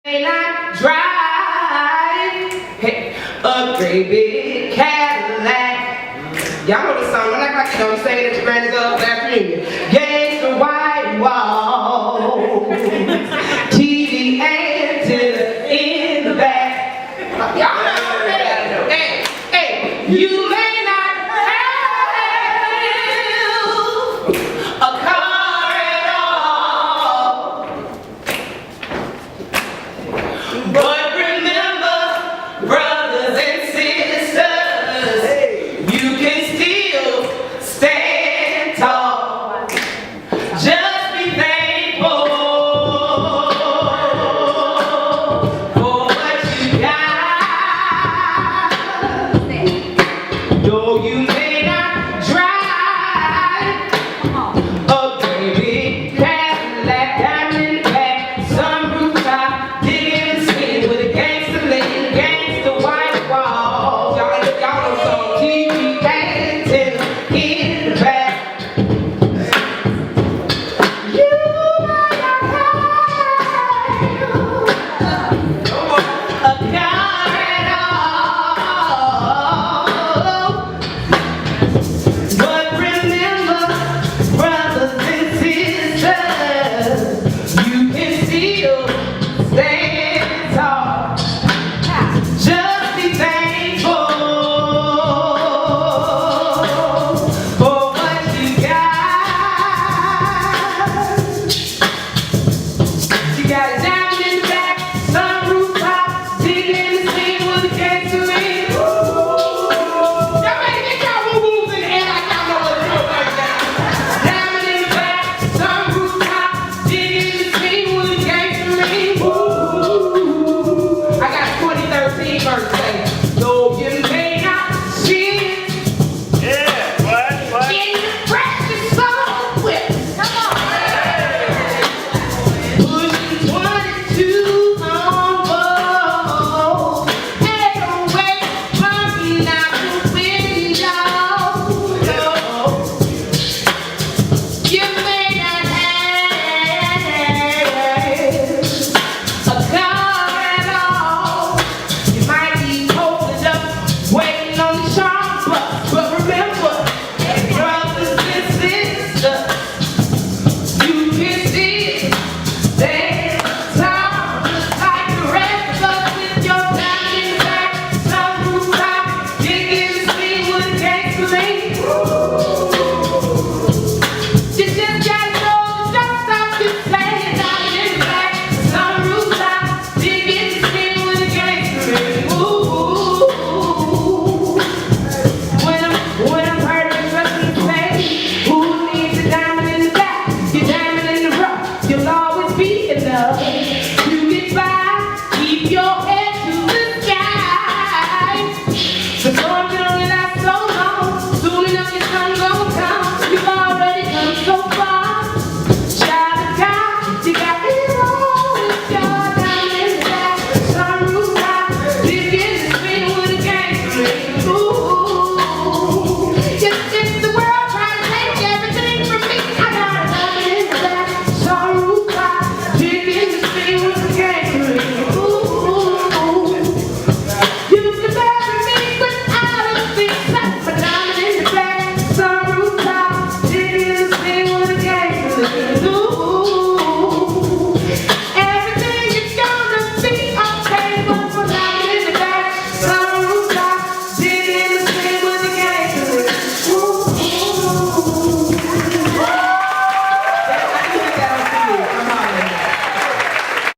may not drive a great big Cadillac. Y'all know the song. Don't act like you don't say it at your granny's last reunion. Against the white wall, TV antenna in the back. Y'all know that. Hey, you may not have a car at all, but